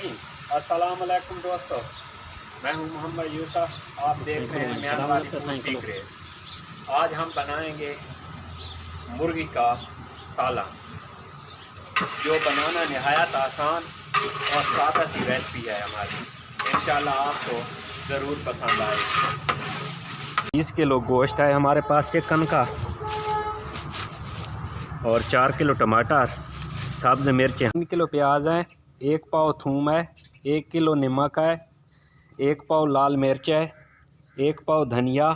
अस्सलाम वालेकुम दोस्तों, मैं हूं मोहम्मद यूसुफ। आप देख रहे हैं म्यान वाली फूड सीक्रेट। आज हम बनाएंगे मुर्गी का सालन, जो बनाना नहायत आसान और सादा सी रेसिपी है हमारी। इंशाल्लाह आपको ज़रूर पसंद आएगी। 20 किलो गोश्त है हमारे पास चिकन का, और 4 किलो टमाटर, सब्ज़ मिर्च, 3 किलो प्याज है, 1 पाव थूम है, 1 किलो नमक है, 1 पाव लाल मिर्च है, 1 पाव धनिया,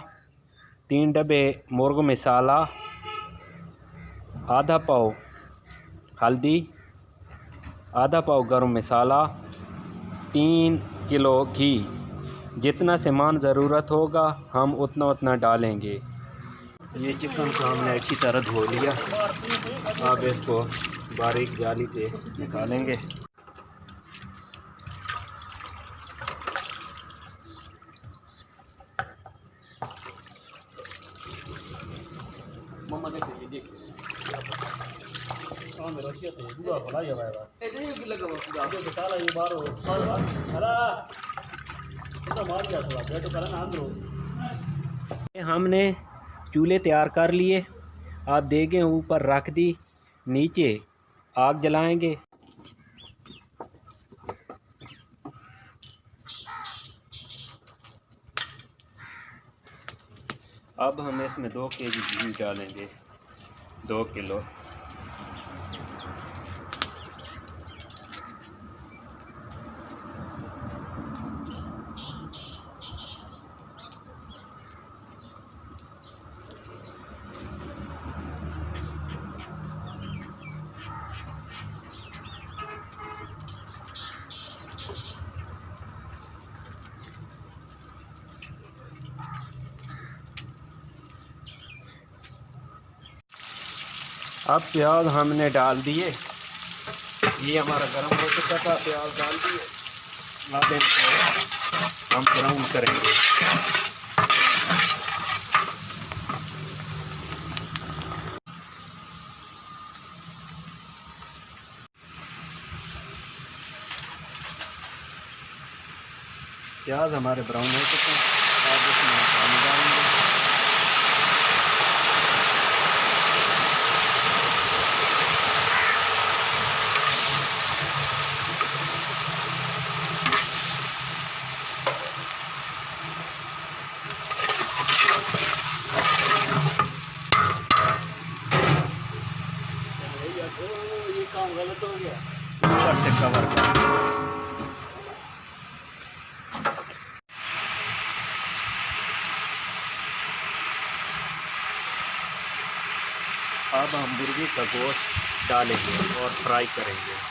3 डब्बे मुर्ग मसाला, आधा पाव हल्दी, आधा पाव गरम मसाला, 3 किलो घी। जितना सामान ज़रूरत होगा हम उतना डालेंगे। ये चिकन को हमने अच्छी तरह धो लिया। अब इसको बारीक जाली पे निकालेंगे। हमने चूल्हे तैयार कर लिए। आप देखें ऊपर रख दी, नीचे आग जलाएंगे। अब हम इसमें 2 केजी घी डालेंगे, 2 किलो। अब प्याज हमने डाल दिए। ये हमारा गर्म हो चुका था, प्याज डाल दिए। अब इसको हम ब्राउन करेंगे। प्याज हमारे ब्राउन हो चुके हैं। अब इसमें पानी डालेंगे। ये काम गलत हो गया। ऊपर से कवर कर। अब हम मुर्गी का गोश्त डालेंगे और फ्राई करेंगे।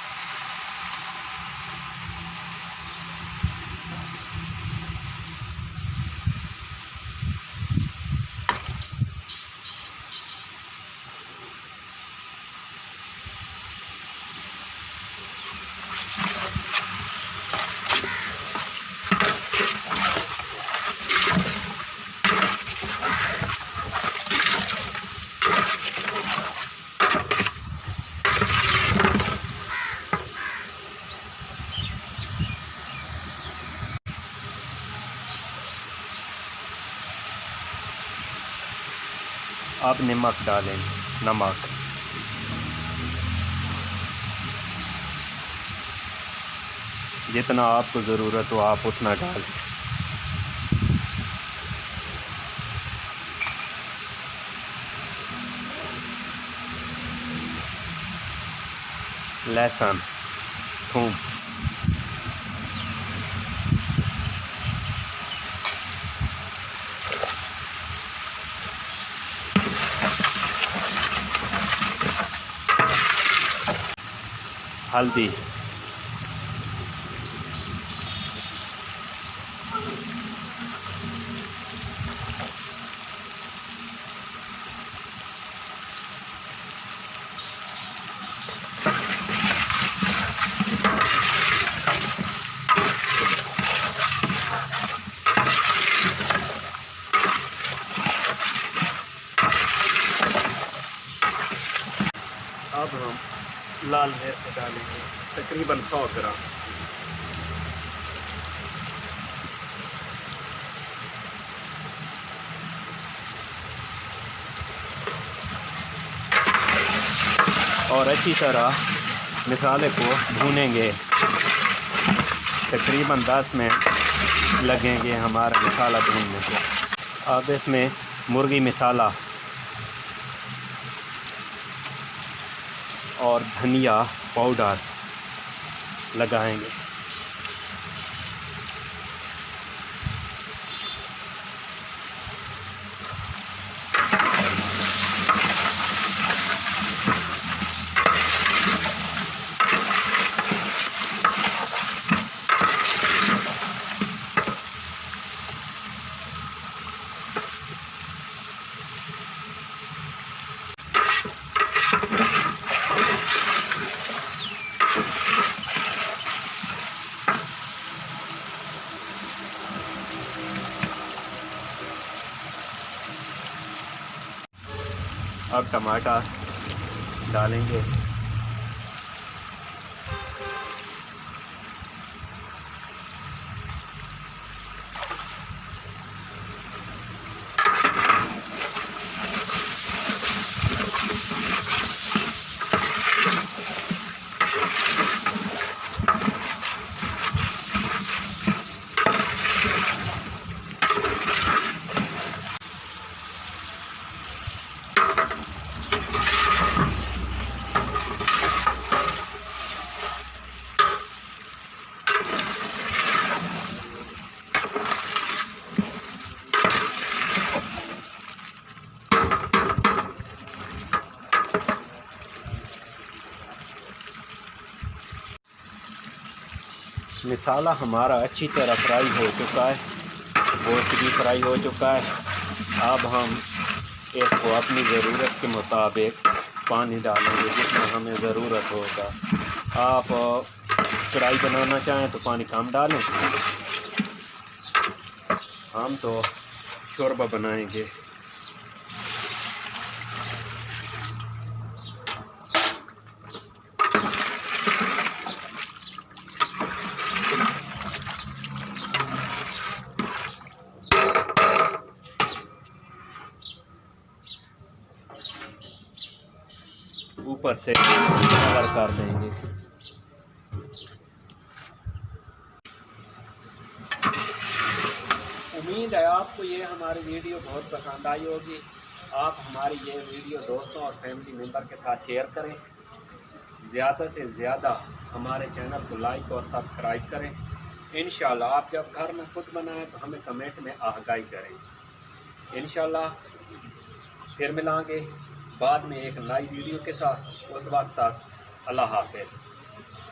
अब नमक डालेंगे, नमक। जितना आपको ज़रूरत हो आप उतना डालें। लहसुन, थूम, हल्दी, अब हम लाल मिर्च डालेंगे, तकरीबन 100 ग्राम। और अच्छी तरह मसाले को भूनेंगे। तकरीबन 10 मिनट लगेंगे हमारा मसाला भूनने को। अब इसमें मुर्गी मसाला और धनिया पाउडर लगाएंगे। अब टमाटर डालेंगे। मसाला हमारा अच्छी तरह फ्राई हो चुका है, गोश्त भी फ्राई हो चुका है। अब हम इसको अपनी ज़रूरत के मुताबिक पानी डालेंगे जितना हमें ज़रूरत होगा। आप कढ़ाई बनाना चाहें तो पानी कम डालें, हम तो शोरबा बनाएंगे। ऊपर से कवर कर देंगे। उम्मीद है आपको ये हमारी वीडियो बहुत पसंद आई होगी। आप हमारी ये वीडियो दोस्तों और फैमिली मेम्बर के साथ शेयर करें। ज़्यादा से ज़्यादा हमारे चैनल को लाइक और सब्सक्राइब करें। इंशाल्लाह आप जब घर में खुद बनाएं तो हमें कमेंट में आगाही करें। इंशाल्लाह फिर मिलांगे बाद में एक नई वीडियो के साथ। उस वक्त तक अल्लाह हाफ़िज़।